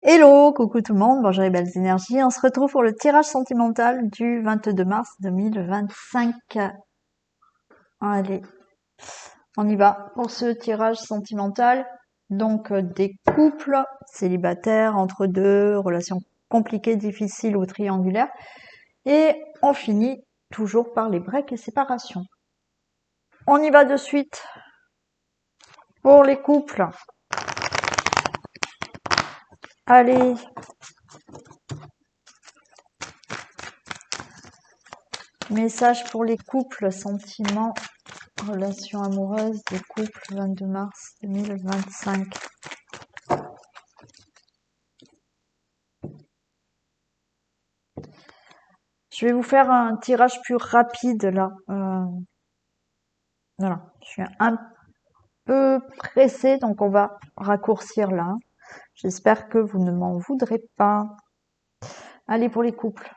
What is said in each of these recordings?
Hello, coucou tout le monde, bonjour les belles énergies. On se retrouve pour le tirage sentimental du 22 mars 2025. Allez, on y va pour ce tirage sentimental. Donc des couples célibataires, entre deux, relations compliquées, difficiles ou triangulaires. Et on finit toujours par les breaks et séparations. On y va de suite pour les couples. Allez, message pour les couples, sentiments, relations amoureuses des couples, 22 mars 2025. Je vais vous faire un tirage plus rapide là. Voilà, je suis un peu pressée, donc on va raccourcir là. J'espère que vous ne m'en voudrez pas. Allez pour les couples.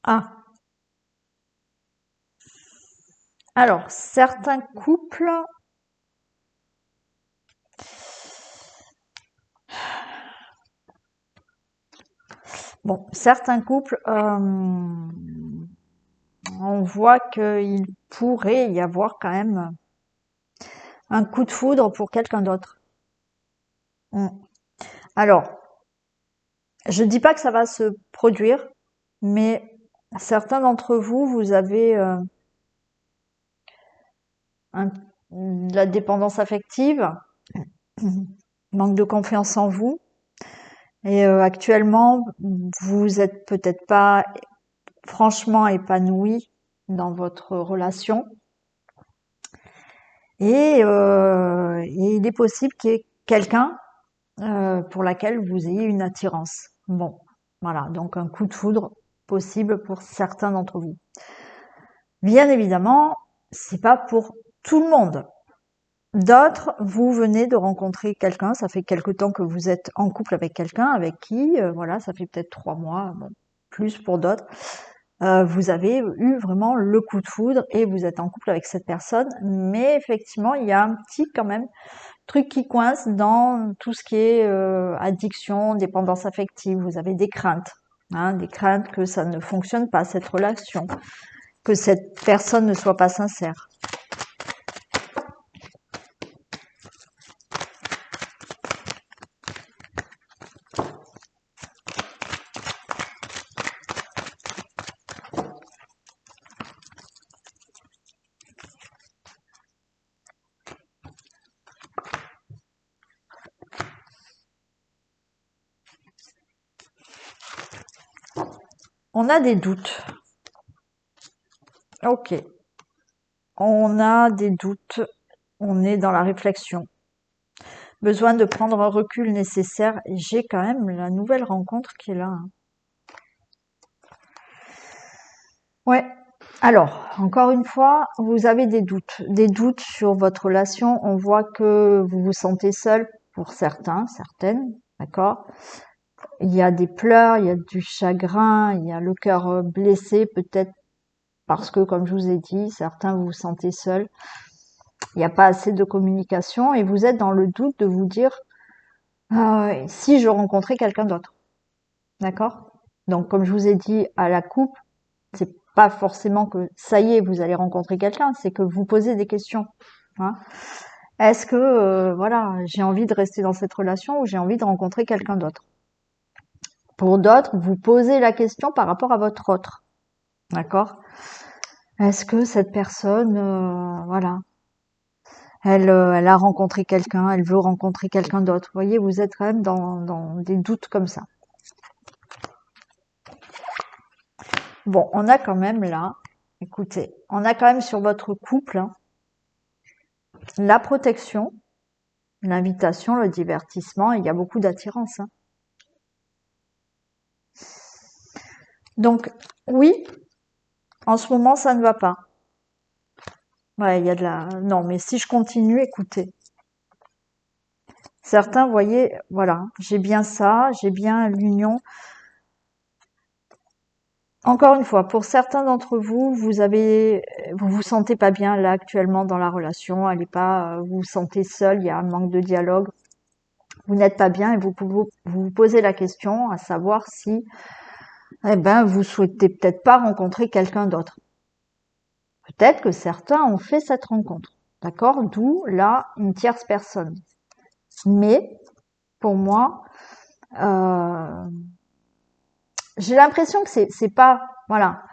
Ah, alors certains couples. Bon, certains couples, on voit qu'il pourrait y avoir quand même un coup de foudre pour quelqu'un d'autre. Alors, je dis pas que ça va se produire, mais certains d'entre vous, vous avez de la dépendance affective, manque de confiance en vous, et actuellement, vous êtes peut-être pas franchement épanoui dans votre relation, et il est possible qu'il y ait quelqu'un pour laquelle vous ayez une attirance. Bon, voilà, donc un coup de foudre possible pour certains d'entre vous. Bien évidemment, c'est pas pour tout le monde. D'autres, vous venez de rencontrer quelqu'un, ça fait quelque temps que vous êtes en couple avec quelqu'un, avec qui, voilà, ça fait peut-être 3 mois, bon, plus pour d'autres. Vous avez eu vraiment le coup de foudre et vous êtes en couple avec cette personne, mais effectivement, il y a un petit quand même truc qui coince dans tout ce qui est addiction, dépendance affective. Vous avez des craintes que ça ne fonctionne pas, cette relation, que cette personne ne soit pas sincère. On a des doutes. Ok. On a des doutes. On est dans la réflexion. Besoin de prendre un recul nécessaire. J'ai quand même la nouvelle rencontre qui est là. Ouais. Alors, encore une fois, vous avez des doutes sur votre relation. On voit que vous vous sentez seul pour certains, certaines, d'accord? Il y a des pleurs, il y a du chagrin, il y a le cœur blessé, peut-être parce que, comme je vous ai dit, certains vous vous sentez seul. Il n'y a pas assez de communication et vous êtes dans le doute de vous dire si je rencontrais quelqu'un d'autre, d'accord? Donc, comme je vous ai dit à la coupe, c'est pas forcément que ça y est, vous allez rencontrer quelqu'un, c'est que vous posez des questions. Hein. Est-ce que voilà, j'ai envie de rester dans cette relation ou j'ai envie de rencontrer quelqu'un d'autre? Pour d'autres, vous posez la question par rapport à votre autre, d'accord? Est-ce que cette personne, voilà, elle a rencontré quelqu'un, elle veut rencontrer quelqu'un d'autre? Vous voyez, vous êtes quand même dans des doutes comme ça. Bon, on a quand même là, écoutez, on a quand même sur votre couple hein, la protection, l'invitation, le divertissement, il y a beaucoup d'attirance. Hein. Donc, oui, en ce moment, ça ne va pas. Ouais, il y a de la... Non, mais si je continue, écoutez. Certains, vous voyez, voilà, j'ai bien ça, j'ai bien l'union. Encore une fois, pour certains d'entre vous, vous vous sentez pas bien là actuellement dans la relation, elle est pas, vous vous sentez seul, il y a un manque de dialogue, vous n'êtes pas bien et vous posez la question à savoir si, eh ben, vous souhaitez peut-être pas rencontrer quelqu'un d'autre. Peut-être que certains ont fait cette rencontre, d'accord? D'où là une tierce personne. Mais pour moi, euh, j'ai l'impression que c'est pas, voilà,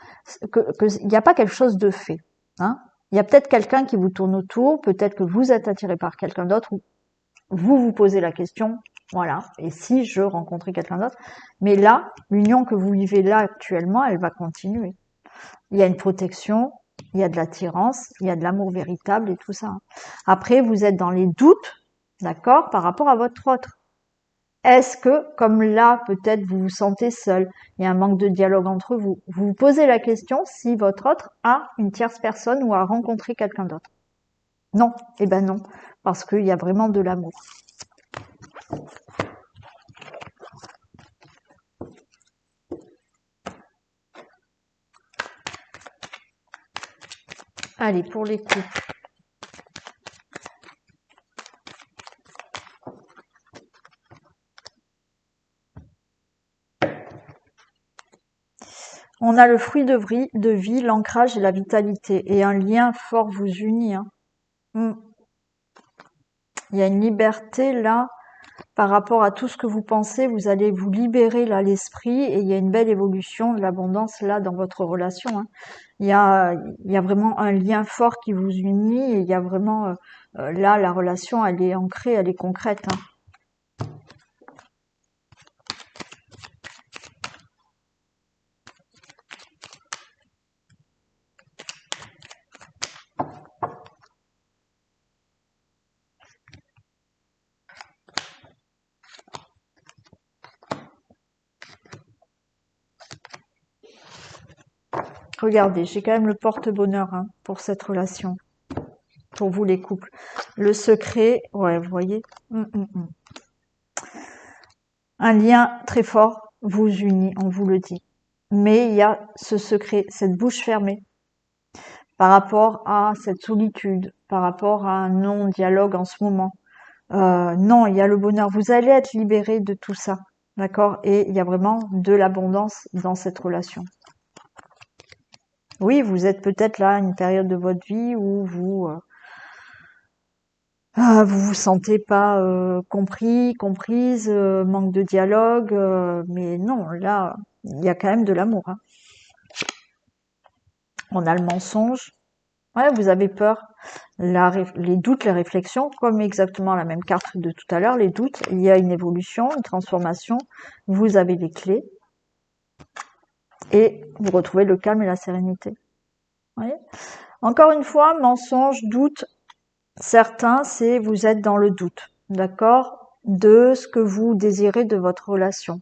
que il n'y a pas quelque chose de fait. Hein. Il y a peut-être quelqu'un qui vous tourne autour, peut-être que vous êtes attiré par quelqu'un d'autre, ou vous vous posez la question, voilà, et si je rencontrais quelqu'un d'autre. Mais là, l'union que vous vivez là actuellement, elle va continuer. Il y a une protection, il y a de l'attirance, il y a de l'amour véritable et tout ça. Après, vous êtes dans les doutes, d'accord, par rapport à votre autre. Est-ce que, comme là, peut-être vous vous sentez seul, il y a un manque de dialogue entre vous, vous vous posez la question si votre autre a une tierce personne ou a rencontré quelqu'un d'autre? Non, eh ben non, parce qu'il y a vraiment de l'amour. Allez, pour les couples. On a le fruit de vie, l'ancrage et la vitalité, et un lien fort vous unit. Hein. Il y a une liberté là par rapport à tout ce que vous pensez, vous allez vous libérer là l'esprit et il y a une belle évolution de l'abondance là dans votre relation. Hein. Il y a vraiment un lien fort qui vous unit et il y a vraiment là la relation elle est ancrée, elle est concrète. Hein. Regardez, j'ai quand même le porte-bonheur hein, pour cette relation, pour vous les couples. Le secret, ouais, vous voyez. Un lien très fort vous unit, on vous le dit. Mais il y a ce secret, cette bouche fermée par rapport à cette solitude, par rapport à un non-dialogue en ce moment. Non, il y a le bonheur. Vous allez être libéré de tout ça, d'accord? Et il y a vraiment de l'abondance dans cette relation. Oui, vous êtes peut-être là à une période de votre vie où vous vous sentez pas compris, comprise, manque de dialogue, mais non, là, il y a quand même de l'amour. Hein. On a le mensonge. Ouais, vous avez peur. Les doutes, les réflexions, comme exactement la même carte de tout à l'heure, les doutes, il y a une évolution, une transformation. Vous avez les clés et vous retrouvez le calme et la sérénité. Vous voyez. Encore une fois, mensonge, doute, certains, c'est vous êtes dans le doute, d'accord, de ce que vous désirez de votre relation.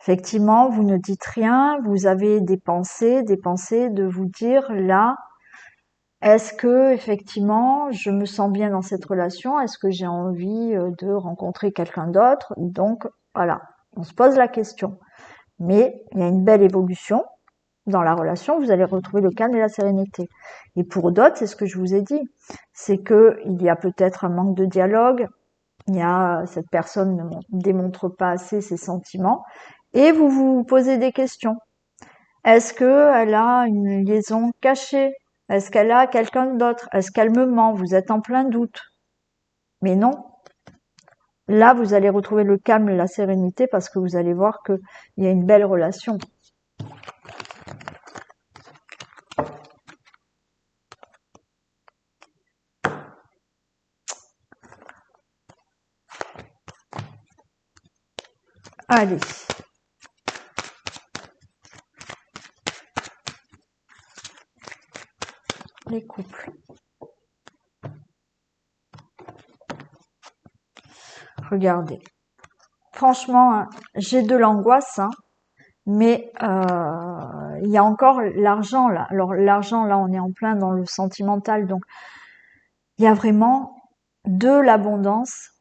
Effectivement, vous ne dites rien, vous avez des pensées de vous dire là, est-ce que effectivement je me sens bien dans cette relation? Est-ce que j'ai envie de rencontrer quelqu'un d'autre? Donc voilà, on se pose la question. Mais il y a une belle évolution dans la relation, vous allez retrouver le calme et la sérénité. Et pour d'autres, c'est ce que je vous ai dit, c'est que il y a peut-être un manque de dialogue, il y a cette personne ne démontre pas assez ses sentiments, et vous vous posez des questions. Est-ce qu'elle a une liaison cachée? Est-ce qu'elle a quelqu'un d'autre? Est-ce qu'elle me ment? Vous êtes en plein doute. Mais non. Là, vous allez retrouver le calme et la sérénité parce que vous allez voir qu'il y a une belle relation. Allez. Les couples. Regardez. Franchement, hein, j'ai de l'angoisse, hein, mais il y a encore l'argent là. Alors l'argent là, on est en plein dans le sentimental, donc il y a vraiment de l'abondance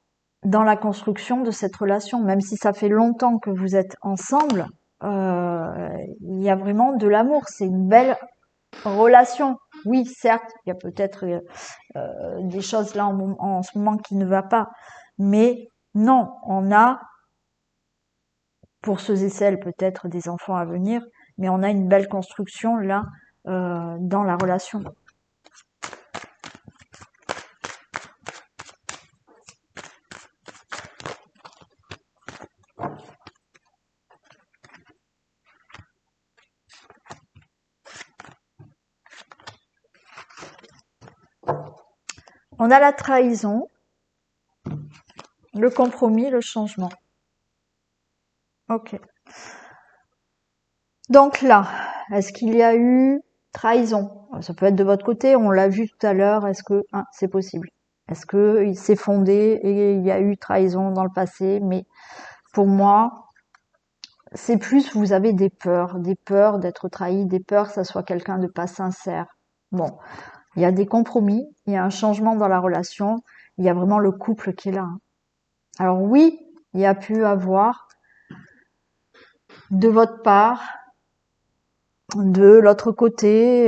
dans la construction de cette relation. Même si ça fait longtemps que vous êtes ensemble, il y a vraiment de l'amour. C'est une belle relation. Oui, certes, il y a peut-être des choses là en ce moment qui ne va pas, mais non, on a, pour ceux et celles peut-être des enfants à venir, mais on a une belle construction là dans la relation. On a la trahison, le compromis, le changement. Ok. Donc là, est-ce qu'il y a eu trahison? Ça peut être de votre côté, on l'a vu tout à l'heure, est-ce que c'est possible? Est-ce que il s'est fondé et il y a eu trahison dans le passé? Mais pour moi, c'est plus vous avez des peurs d'être trahi, des peurs que ça soit quelqu'un de pas sincère. Bon, il y a des compromis, il y a un changement dans la relation, il y a vraiment le couple qui est là. Alors oui, il y a pu avoir de votre part, de l'autre côté,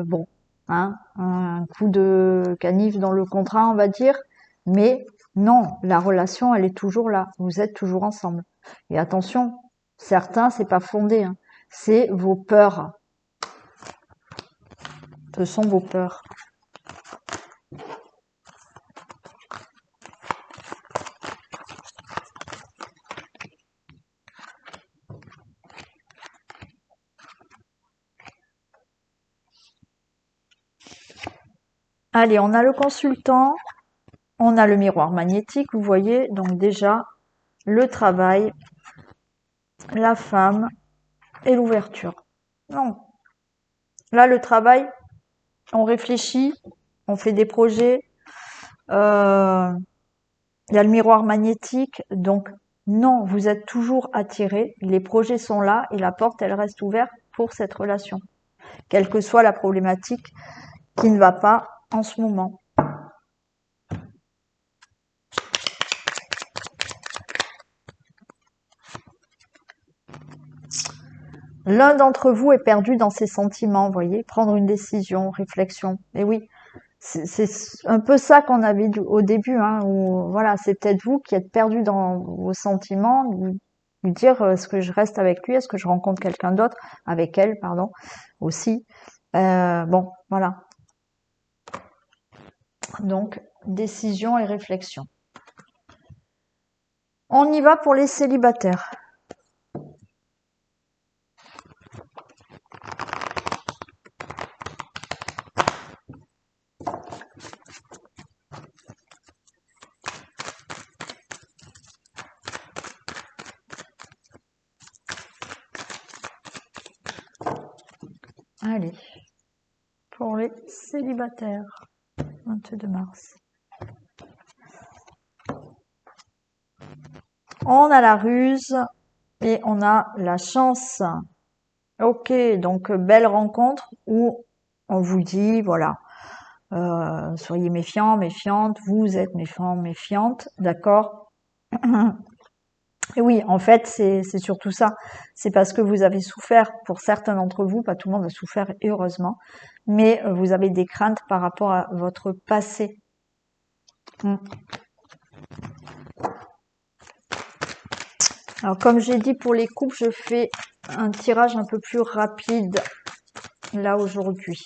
bon, un coup de canif dans le contrat, on va dire, mais non, la relation, elle est toujours là. Vous êtes toujours ensemble. Et attention, certains, c'est pas fondé, c'est vos peurs. Ce sont vos peurs. Allez, on a le consultant, on a le miroir magnétique, vous voyez, donc déjà, le travail, la femme et l'ouverture. Non. Là, le travail, on réfléchit, on fait des projets, il y a le miroir magnétique, donc non, vous êtes toujours attiré, les projets sont là et la porte, elle reste ouverte pour cette relation, quelle que soit la problématique qui ne va pas en ce moment. L'un d'entre vous est perdu dans ses sentiments, vous voyez, prendre une décision, réflexion. Et oui, c'est un peu ça qu'on avait dit au début, où voilà, c'est peut-être vous qui êtes perdu dans vos sentiments, vous dire est-ce que je reste avec lui, est-ce que je rencontre quelqu'un d'autre, avec elle, pardon, aussi. Bon, voilà. Donc, décision et réflexion. On y va pour les célibataires. Allez, pour les célibataires, 22 mars. On a la ruse et on a la chance. Ok, donc belle rencontre où on vous dit, voilà, soyez méfiants, méfiantes, vous êtes méfiants, méfiantes, d'accord? Et oui, en fait, c'est surtout ça. C'est parce que vous avez souffert, pour certains d'entre vous, pas tout le monde a souffert, et heureusement, mais vous avez des craintes par rapport à votre passé. Alors, comme j'ai dit pour les couples, je fais un tirage un peu plus rapide là aujourd'hui.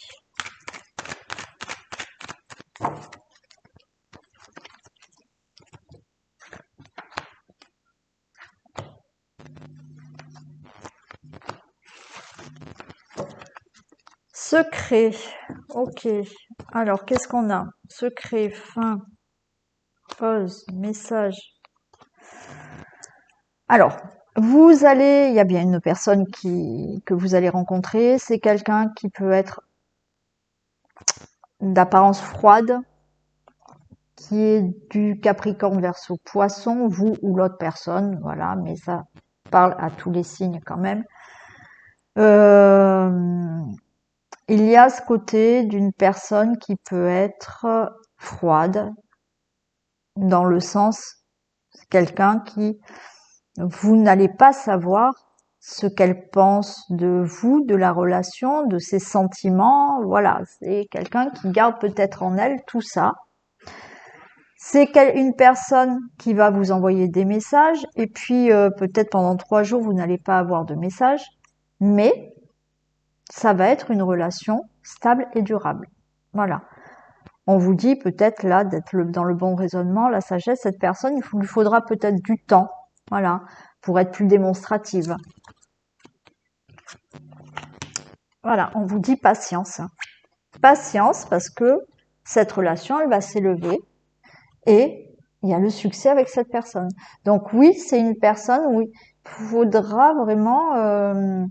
Secret. Ok. Alors, qu'est-ce qu'on a? Secret, fin, pause, message. Alors, il y a bien une personne que vous allez rencontrer. C'est quelqu'un qui peut être d'apparence froide, qui est du Capricorne Verseau Poisson, vous ou l'autre personne, voilà, mais ça parle à tous les signes quand même. Il y a ce côté d'une personne qui peut être froide, dans le sens, c'est quelqu'un qui, vous n'allez pas savoir ce qu'elle pense de vous, de la relation, de ses sentiments. Voilà, c'est quelqu'un qui garde peut-être en elle tout ça. C'est une personne qui va vous envoyer des messages et puis peut-être pendant 3 jours, vous n'allez pas avoir de messages, mais ça va être une relation stable et durable. Voilà. On vous dit peut-être là d'être dans le bon raisonnement, la sagesse, cette personne, il lui faudra peut-être du temps, voilà, pour être plus démonstrative. Voilà, on vous dit patience. Patience parce que cette relation, elle va s'élever et il y a le succès avec cette personne. Donc oui, c'est une personne où il faudra vraiment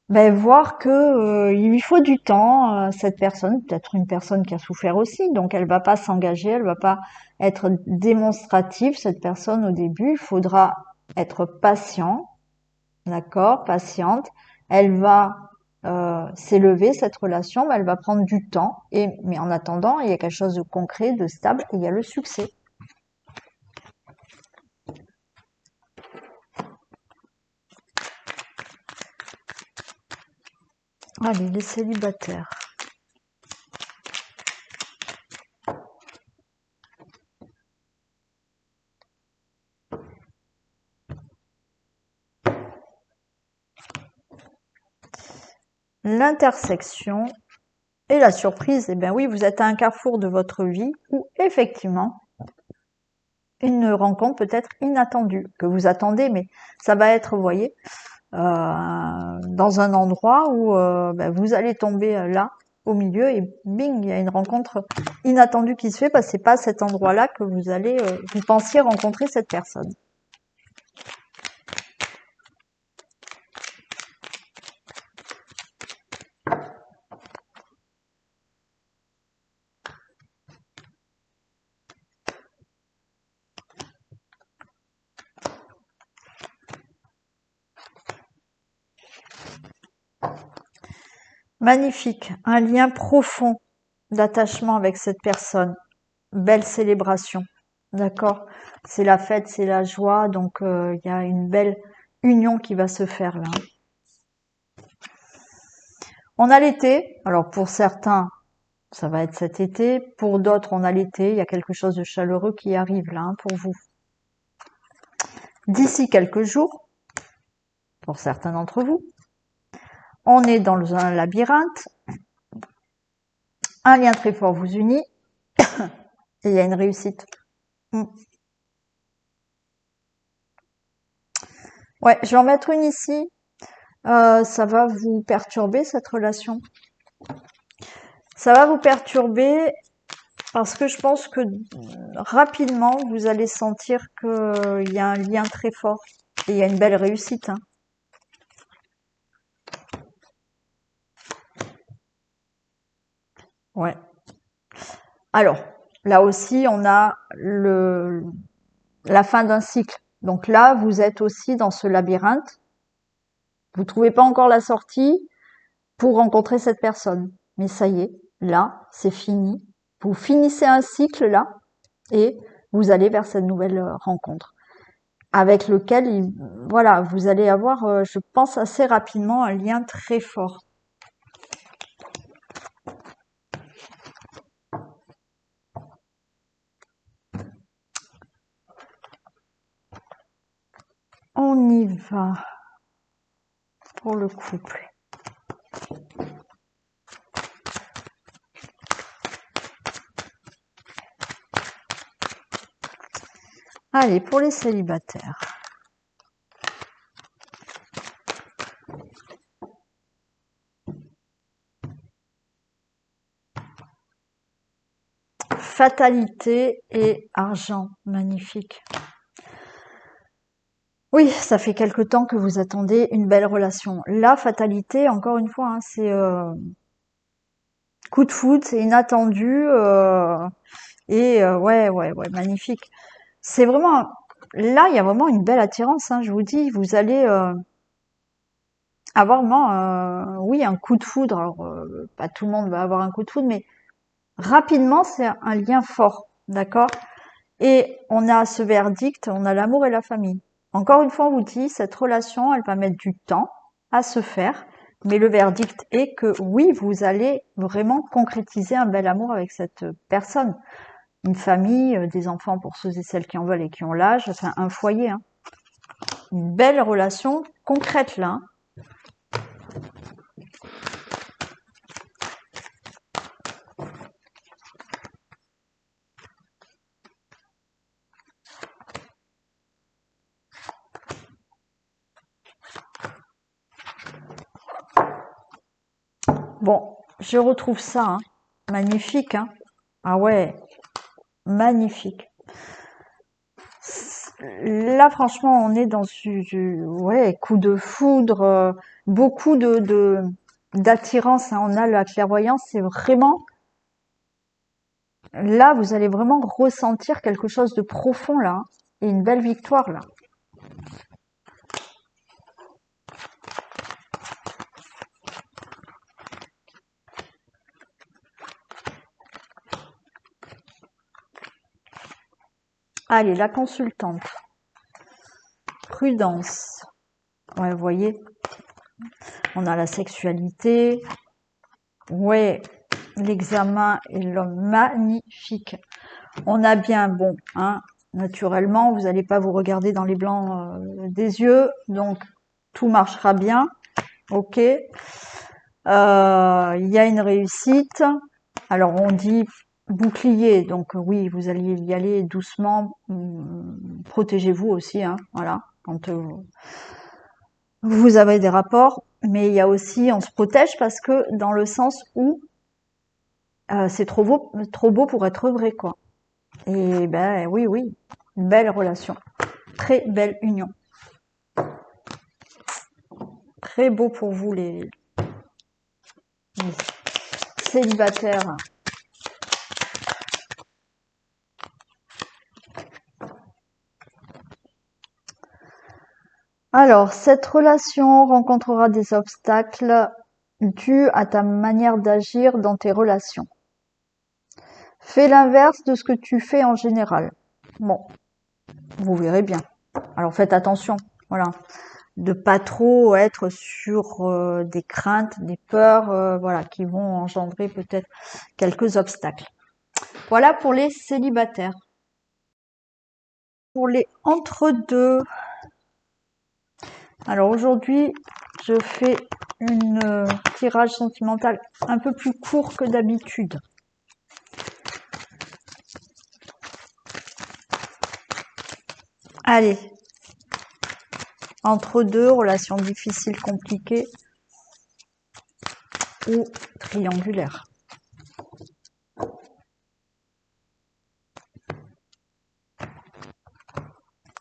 voir que il lui faut du temps, cette personne, peut-être une personne qui a souffert aussi, donc elle va pas s'engager, elle va pas être démonstrative, cette personne au début, il faudra être patient, d'accord, patiente, elle va s'élever cette relation, mais elle va prendre du temps, mais en attendant, il y a quelque chose de concret, de stable, et il y a le succès. Allez, les célibataires. L'intersection et la surprise, eh bien oui, vous êtes à un carrefour de votre vie où effectivement, une rencontre peut être inattendue, que vous attendez, mais ça va être, vous voyez, dans un endroit où vous allez tomber là, au milieu, et bing, il y a une rencontre inattendue qui se fait, parce que c'est pas à cet endroit-là que vous allez, vous pensiez rencontrer cette personne. Magnifique, un lien profond d'attachement avec cette personne. Belle célébration, d'accord? C'est la fête, c'est la joie, donc il y a une belle union qui va se faire là. On a l'été, alors pour certains, ça va être cet été, pour d'autres, on a l'été, il y a quelque chose de chaleureux qui arrive là pour vous. D'ici quelques jours, pour certains d'entre vous, on est dans un labyrinthe, un lien très fort vous unit, et il y a une réussite. Ouais, je vais en mettre une ici. Ça va vous perturber cette relation. Ça va vous perturber parce que je pense que rapidement, vous allez sentir qu'il y a un lien très fort et il y a une belle réussite. Hein. Ouais. Alors, là aussi, on a la fin d'un cycle. Donc là, vous êtes aussi dans ce labyrinthe. Vous trouvez pas encore la sortie pour rencontrer cette personne. Mais ça y est, là, c'est fini. Vous finissez un cycle là et vous allez vers cette nouvelle rencontre avec lequel, voilà, vous allez avoir, je pense, assez rapidement un lien très fort. On y va pour le couple. Allez, pour les célibataires. Fatalité et argent, magnifique. Oui, ça fait quelque temps que vous attendez une belle relation. La fatalité, encore une fois, hein, c'est coup de foudre, c'est inattendu ouais, magnifique. C'est vraiment là, il y a vraiment une belle attirance. Hein, je vous dis, vous allez avoir vraiment, oui, un coup de foudre. Alors, pas tout le monde va avoir un coup de foudre, mais rapidement, c'est un lien fort, d'accord? Et on a ce verdict, on a l'amour et la famille. Encore une fois, on vous dit, cette relation, elle va mettre du temps à se faire, mais le verdict est que oui, vous allez vraiment concrétiser un bel amour avec cette personne. Une famille, des enfants pour ceux et celles qui en veulent et qui ont l'âge, enfin un foyer. Hein. Une belle relation concrète là. Hein. Bon, je retrouve ça. Hein. Magnifique. Hein. Ah ouais, magnifique. Là, franchement, on est dans ouais, coup de foudre, beaucoup d'attirance. Hein. On a la clairvoyance, c'est vraiment là, vous allez vraiment ressentir quelque chose de profond là, hein, et une belle victoire là. Allez, la consultante. Prudence. Ouais, vous voyez, on a la sexualité. Ouais, l'examen est l'homme magnifique. On a bien, bon, hein, naturellement, vous n'allez pas vous regarder dans les blancs des yeux, donc tout marchera bien. Ok. Il y a une réussite. Alors on dit bouclier, donc oui, vous allez y aller doucement. Protégez-vous aussi, hein, voilà. Quand vous avez des rapports, mais il y a aussi, on se protège parce que dans le sens où c'est trop beau pour être vrai, quoi. Et ben oui, oui, une belle relation, très belle union, très beau pour vous les célibataires. Alors, cette relation rencontrera des obstacles dus à ta manière d'agir dans tes relations. Fais l'inverse de ce que tu fais en général. Bon, vous verrez bien. Alors faites attention, voilà, de pas trop être sur des craintes, des peurs, voilà, qui vont engendrer peut-être quelques obstacles. Voilà pour les célibataires. Pour les entre-deux, alors aujourd'hui, je fais une tirage sentimental un peu plus court que d'habitude. Allez, entre deux, relations difficiles, compliquées ou triangulaires.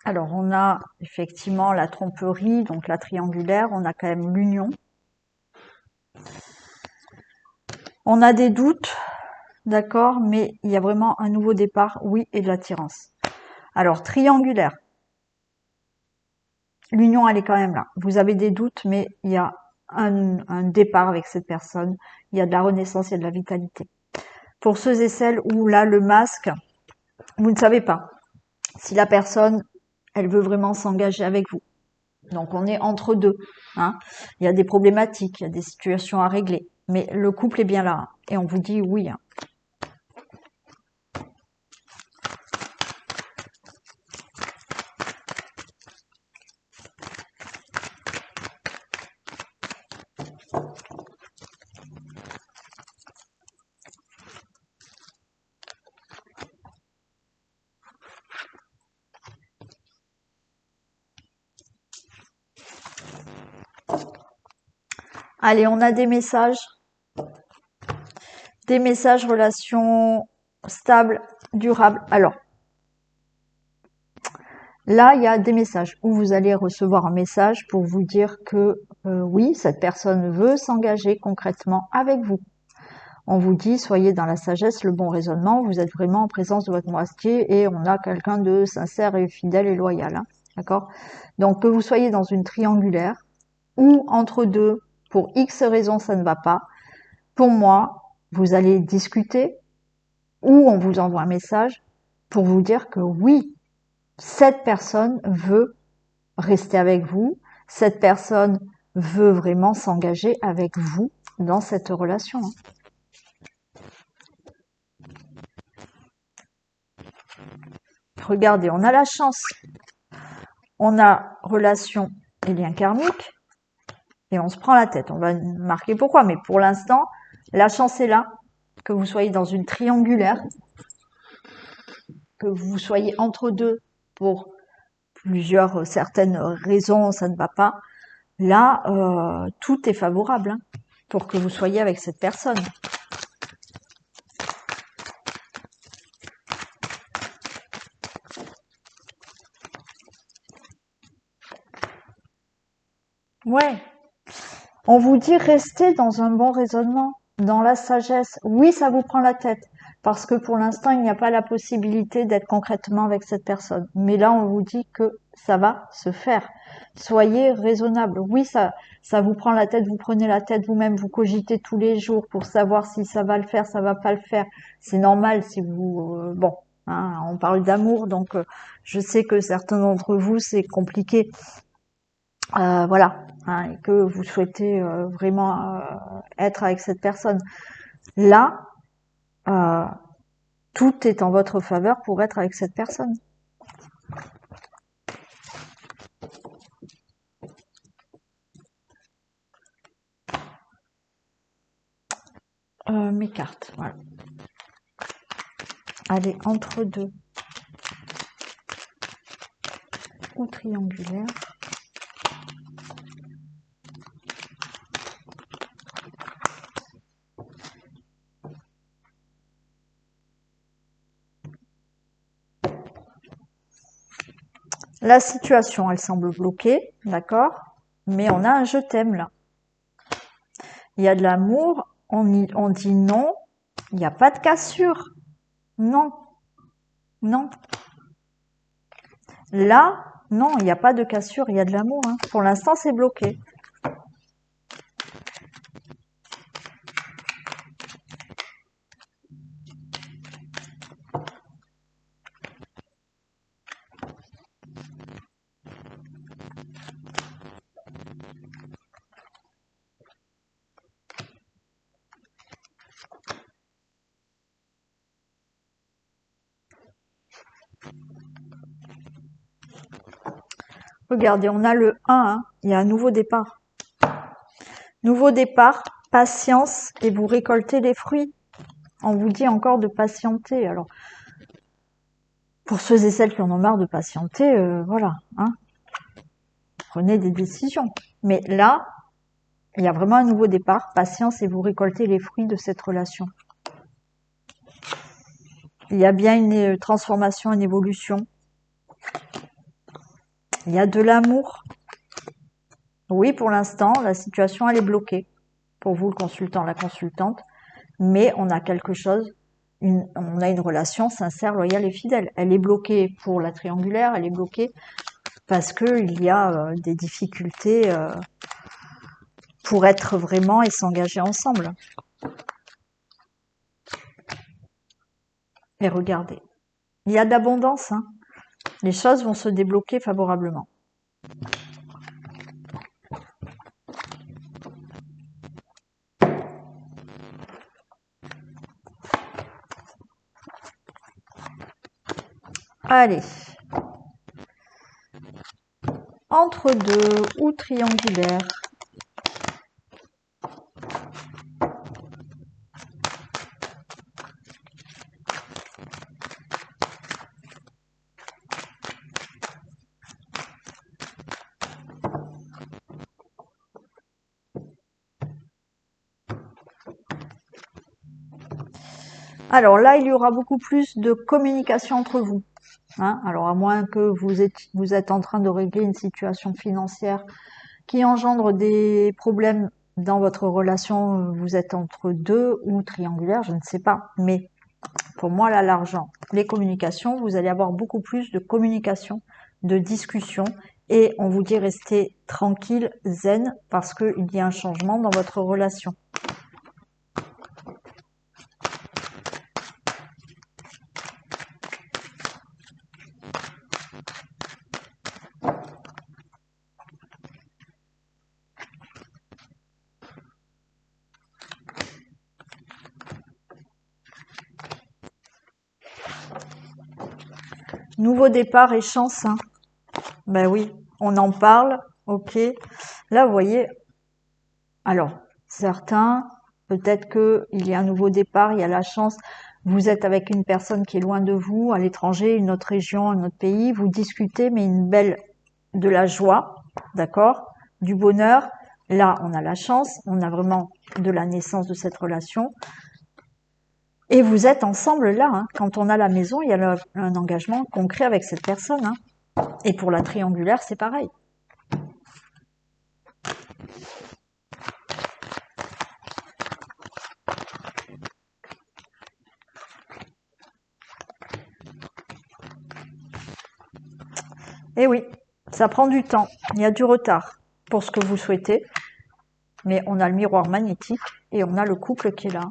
Alors, on a effectivement la tromperie, donc la triangulaire, on a quand même l'union. On a des doutes, d'accord, mais il y a vraiment un nouveau départ, oui, et de l'attirance. Alors, triangulaire. L'union, elle est quand même là. Vous avez des doutes, mais il y a un départ avec cette personne. Il y a de la renaissance, il y a de la vitalité. Pour ceux et celles où là, le masque, vous ne savez pas si la personne, elle veut vraiment s'engager avec vous. Donc, on est entre deux. Hein. Il y a des problématiques, il y a des situations à régler. Mais le couple est bien là. Hein, et on vous dit oui. Hein. Allez, on a des messages. Des messages, relations stables, durables. Alors, là, il y a des messages où vous allez recevoir un message pour vous dire que oui, cette personne veut s'engager concrètement avec vous. On vous dit, soyez dans la sagesse, le bon raisonnement, vous êtes vraiment en présence de votre moitié et on a quelqu'un de sincère et fidèle et loyal. Hein, d'accord? Donc, que vous soyez dans une triangulaire ou entre deux, pour X raisons, ça ne va pas. Pour moi, vous allez discuter ou on vous envoie un message pour vous dire que oui, cette personne veut rester avec vous. Cette personne veut vraiment s'engager avec vous dans cette relation. Regardez, on a la chance. On a relation et lien karmique. Et on se prend la tête. On va marquer pourquoi. Mais pour l'instant, la chance est là. Que vous soyez dans une triangulaire. Que vous soyez entre deux pour certaines raisons, ça ne va pas. Là, tout est favorable pour que vous soyez avec cette personne. Ouais. On vous dit restez dans un bon raisonnement, dans la sagesse. Oui, ça vous prend la tête, parce que pour l'instant, il n'y a pas la possibilité d'être concrètement avec cette personne. Mais là, on vous dit que ça va se faire. Soyez raisonnable. Oui, ça vous prend la tête, vous prenez la tête vous-même, vous cogitez tous les jours pour savoir si ça va le faire, ça va pas le faire. C'est normal si vous, bon, on parle d'amour, donc je sais que certains d'entre vous, c'est compliqué. Voilà, et que vous souhaitez vraiment être avec cette personne. Là, tout est en votre faveur pour être avec cette personne. Mes cartes, voilà. Allez, entre deux ou triangulaire. La situation, elle semble bloquée, d'accord? Mais on a un je t'aime là. Il y a de l'amour, on dit non, il n'y a pas de cassure. Non, non. Là, non, il n'y a pas de cassure, il y a de l'amour. Pour l'instant, c'est bloqué. Regardez, on a le 1, il y a un nouveau départ. Nouveau départ, patience, et vous récoltez les fruits. On vous dit encore de patienter. Alors, pour ceux et celles qui en ont marre de patienter, voilà, prenez des décisions. Mais là, il y a vraiment un nouveau départ, patience, et vous récoltez les fruits de cette relation. Il y a bien une transformation, une évolution. Il y a de l'amour. Oui, pour l'instant, la situation, elle est bloquée. Pour vous, le consultant, la consultante. Mais on a quelque chose, on a une relation sincère, loyale et fidèle. Elle est bloquée pour la triangulaire, elle est bloquée parce qu'il y a des difficultés pour être vraiment et s'engager ensemble. Et regardez, il y a d'abondance. Les choses vont se débloquer favorablement. Allez. Entre deux ou triangulaire. Alors là, il y aura beaucoup plus de communication entre vous. Alors à moins que vous êtes en train de régler une situation financière qui engendre des problèmes dans votre relation, vous êtes entre deux ou triangulaire, je ne sais pas. Mais pour moi, là, l'argent, les communications, vous allez avoir beaucoup plus de communication, de discussion. Et on vous dit restez tranquille, zen, parce qu'il y a un changement dans votre relation. Nouveau départ et chance, hein. Ben oui, on en parle, ok. Là, vous voyez, alors, certains, peut-être qu'il y a un nouveau départ, il y a la chance, vous êtes avec une personne qui est loin de vous, à l'étranger, une autre région, un autre pays, vous discutez, mais de la joie, d'accord, du bonheur. Là, on a la chance, on a vraiment de la naissance de cette relation. Et vous êtes ensemble là, hein. Quand on a la maison, il y a un engagement concret avec cette personne, hein. Et pour la triangulaire, c'est pareil. Et oui, ça prend du temps, il y a du retard pour ce que vous souhaitez, mais on a le miroir magnétique et on a le couple qui est là.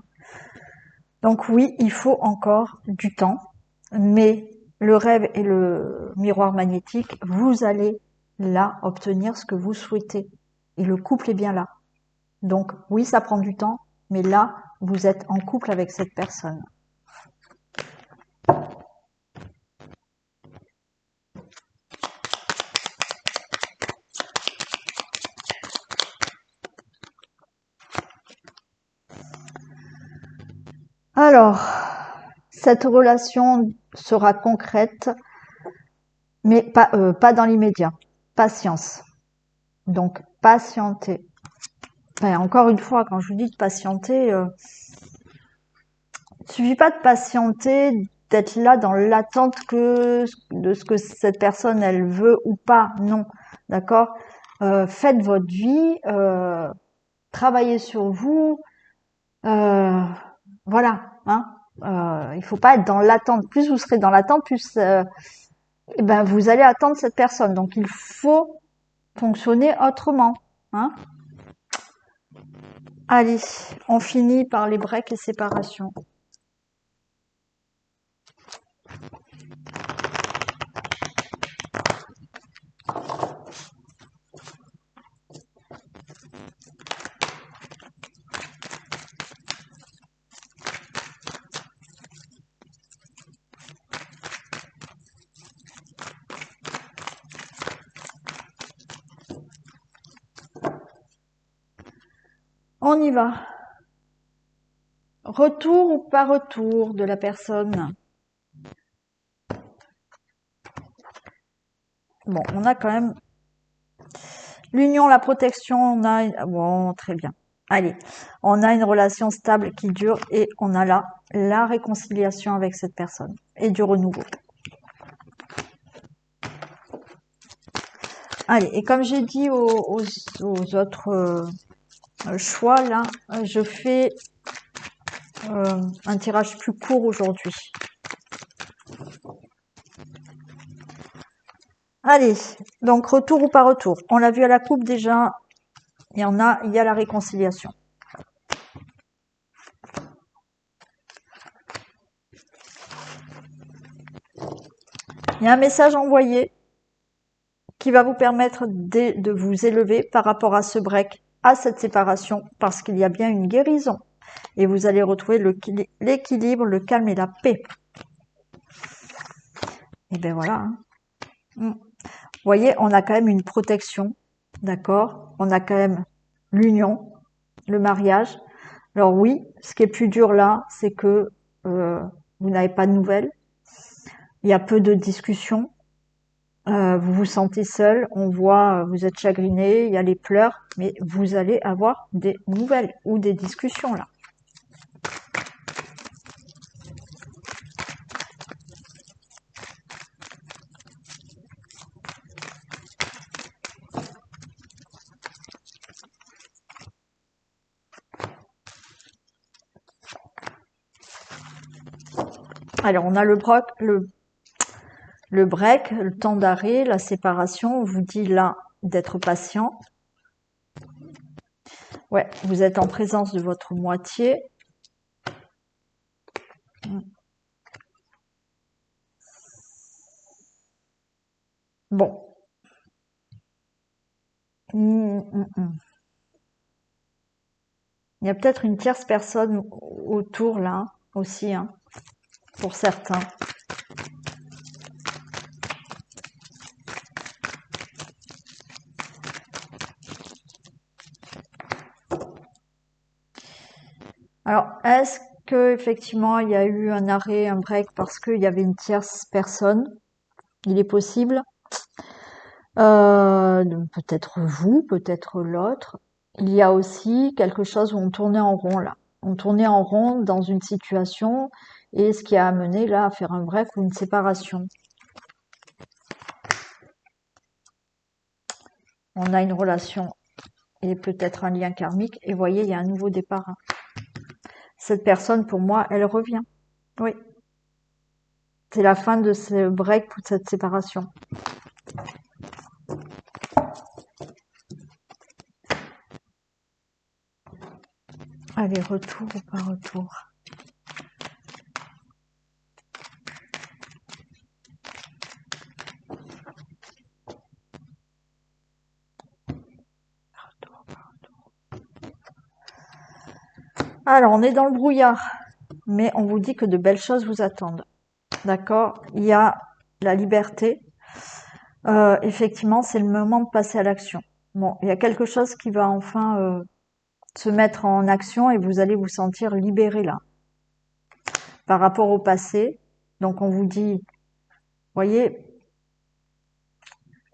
Donc oui, il faut encore du temps, mais le rêve et le miroir magnétique, vous allez là obtenir ce que vous souhaitez. Et le couple est bien là. Donc oui, ça prend du temps, mais là, vous êtes en couple avec cette personne. Alors, cette relation sera concrète, mais pas dans l'immédiat. Patience. Donc, patienter. Enfin, encore une fois, quand je vous dis de patienter, il suffit pas de patienter, d'être là dans l'attente de ce que cette personne elle veut ou pas. Non, d'accord. Faites votre vie, travaillez sur vous, euh, voilà. Hein. Il faut pas être dans l'attente. Plus vous serez dans l'attente, plus eh ben vous allez attendre cette personne. Donc il faut fonctionner autrement. Hein. Allez, on finit par les breaks et séparations. On y va. Retour ou pas retour de la personne. Bon, on a quand même l'union, la protection, on a... Bon, très bien. Allez, on a une relation stable qui dure et on a là la réconciliation avec cette personne et du renouveau. Allez, et comme j'ai dit aux autres choix, là, je fais un tirage plus court aujourd'hui. Allez, donc retour ou pas retour. On l'a vu à la coupe déjà, il y a la réconciliation. Il y a un message envoyé qui va vous permettre de vous élever par rapport à ce break, à cette séparation, parce qu'il y a bien une guérison. Et vous allez retrouver l'équilibre, le calme et la paix. Et bien voilà. Hein. Vous voyez, on a quand même une protection, d'accord? On a quand même l'union, le mariage. Alors oui, ce qui est plus dur là, c'est que vous n'avez pas de nouvelles. Il y a peu de discussions. Vous vous sentez seul, on voit, vous êtes chagriné, il y a les pleurs, mais vous allez avoir des nouvelles ou des discussions là. Alors on a le break, le temps d'arrêt, la séparation. On vous dit là d'être patient. Ouais, vous êtes en présence de votre moitié. Bon. Il y a peut-être une tierce personne autour là aussi, hein, pour certains. Alors, est-ce que effectivement il y a eu un arrêt, un break parce qu'il y avait une tierce personne? Il est possible. Peut-être vous, peut-être l'autre. Il y a aussi quelque chose où on tournait en rond là. On tournait en rond dans une situation et ce qui a amené là à faire un break ou une séparation. On a une relation et peut-être un lien karmique et voyez, il y a un nouveau départ. Cette personne, pour moi, elle revient. Oui. C'est la fin de ce break ou de cette séparation. Allez, retour ou pas retour? Alors, on est dans le brouillard, mais on vous dit que de belles choses vous attendent. D'accord? Il y a la liberté. Effectivement, c'est le moment de passer à l'action. Bon, il y a quelque chose qui va enfin se mettre en action et vous allez vous sentir libéré là. Par rapport au passé, donc on vous dit, voyez,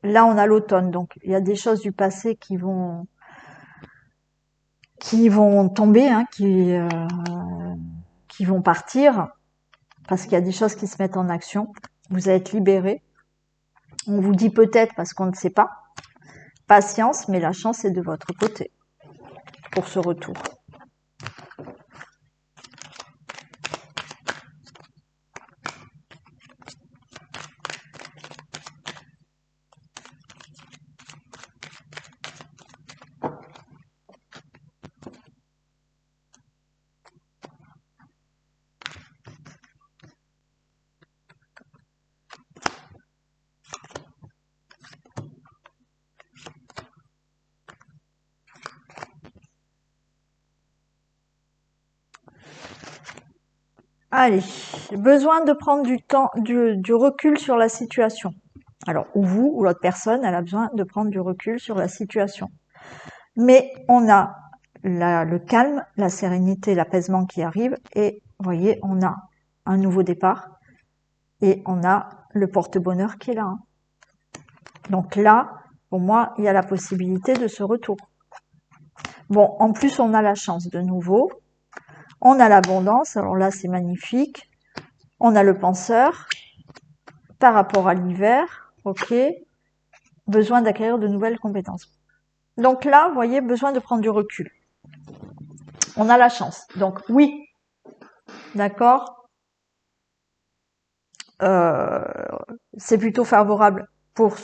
là on a l'automne, donc il y a des choses du passé qui vont tomber, hein, qui vont partir, parce qu'il y a des choses qui se mettent en action. Vous allez être libéré. On vous dit peut-être parce qu'on ne sait pas. Patience, mais la chance est de votre côté pour ce retour. Allez, besoin de prendre du recul sur la situation. Alors, ou vous, ou l'autre personne, elle a besoin de prendre du recul sur la situation. Mais on a le calme, la sérénité, l'apaisement qui arrive, et vous voyez, on a un nouveau départ, et on a le porte-bonheur qui est là. Donc là, pour moi, il y a la possibilité de ce retour. Bon, en plus, on a la chance de nouveau. On a l'abondance, alors là, c'est magnifique. On a le penseur. Par rapport à l'hiver, ok. Besoin d'acquérir de nouvelles compétences. Donc là, vous voyez, besoin de prendre du recul. On a la chance. Donc oui, d'accord. C'est plutôt favorable pour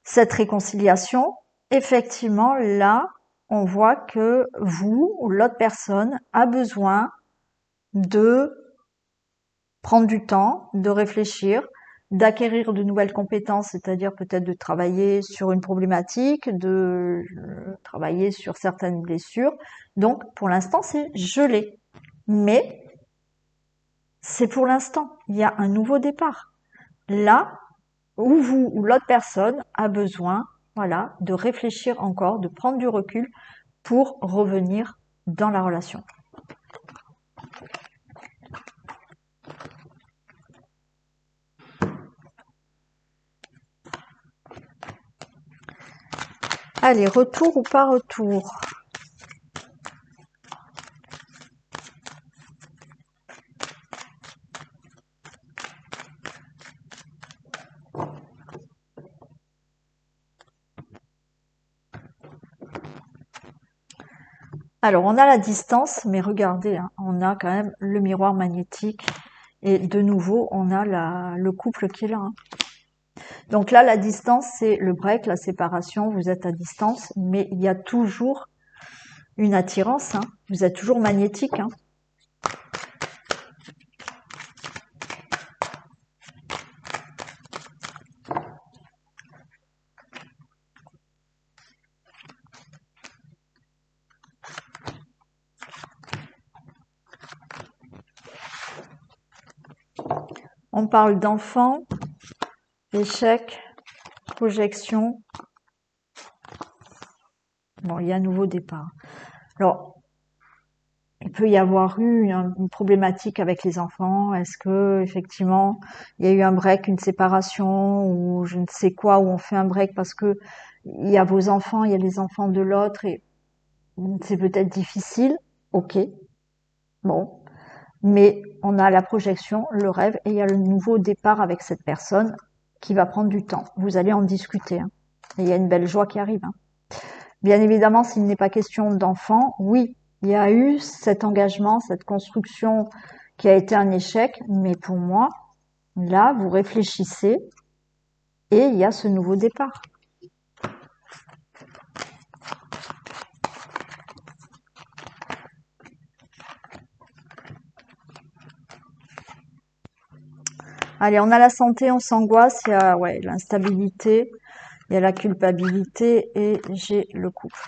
cette réconciliation. Effectivement, là, on voit que vous ou l'autre personne a besoin de prendre du temps, de réfléchir, d'acquérir de nouvelles compétences, c'est-à-dire peut-être de travailler sur une problématique, de travailler sur certaines blessures. Donc, pour l'instant, c'est gelé. Mais c'est pour l'instant. Il y a un nouveau départ. Là, où vous ou l'autre personne a besoin, voilà, de réfléchir encore, de prendre du recul pour revenir dans la relation. Allez, retour ou pas retour? Alors, on a la distance, mais regardez, hein, on a quand même le miroir magnétique. Et de nouveau, on a le couple qui est là. Hein. Donc là, la distance, c'est le break, la séparation. Vous êtes à distance, mais il y a toujours une attirance. Hein. Vous êtes toujours magnétique. Hein. On parle d'enfants, échec, projection. Bon, il y a un nouveau départ. Alors, peut y avoir eu une problématique avec les enfants. Est-ce que effectivement il y a eu un break, une séparation ou je ne sais quoi, où on fait un break parce que il y a vos enfants, il y a les enfants de l'autre et c'est peut-être difficile. Ok, bon, mais on a la projection, le rêve et il y a le nouveau départ avec cette personne qui va prendre du temps. Vous allez en discuter, hein. Et il y a une belle joie qui arrive, hein. Bien évidemment, s'il n'est pas question d'enfant, oui, il y a eu cet engagement, cette construction qui a été un échec, mais pour moi, là, vous réfléchissez et il y a ce nouveau départ. Allez, on a la santé, on s'angoisse, il y a l'instabilité, il y a la culpabilité et j'ai le couple.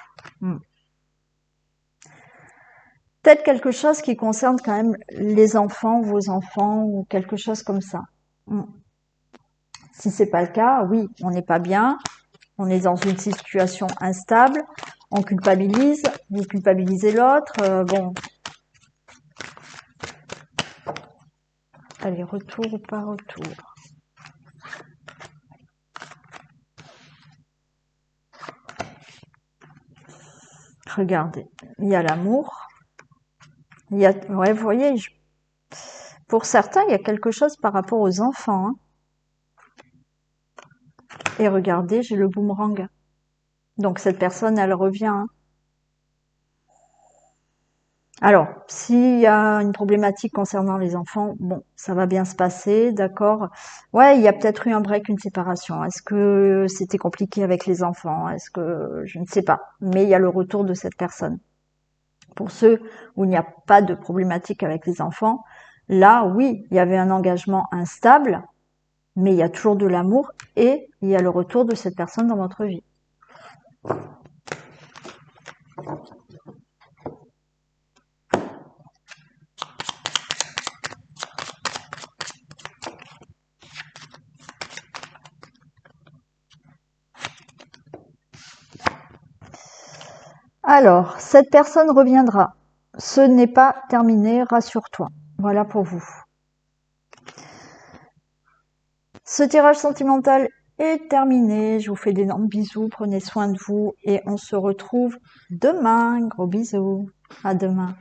Peut-être quelque chose qui concerne quand même les enfants, vos enfants ou quelque chose comme ça. Si c'est pas le cas, oui, on n'est pas bien, on est dans une situation instable, on culpabilise, vous culpabilisez l'autre, bon. Allez, retour ou pas retour. Regardez, il y a l'amour, il y a, ouais, vous voyez, pour certains, il y a quelque chose par rapport aux enfants, hein. Et regardez, j'ai le boomerang. Donc cette personne, elle revient, hein. Alors, s'il y a une problématique concernant les enfants, bon, ça va bien se passer, d'accord. Ouais, il y a peut-être eu un break, une séparation. Est-ce que c'était compliqué avec les enfants? Est-ce que je ne sais pas. Mais il y a le retour de cette personne. Pour ceux où il n'y a pas de problématique avec les enfants, là, oui, il y avait un engagement instable, mais il y a toujours de l'amour et il y a le retour de cette personne dans votre vie. Alors, cette personne reviendra. Ce n'est pas terminé, rassure-toi. Voilà pour vous. Ce tirage sentimental est terminé. Je vous fais d'énormes bisous. Prenez soin de vous et on se retrouve demain. Gros bisous. À demain.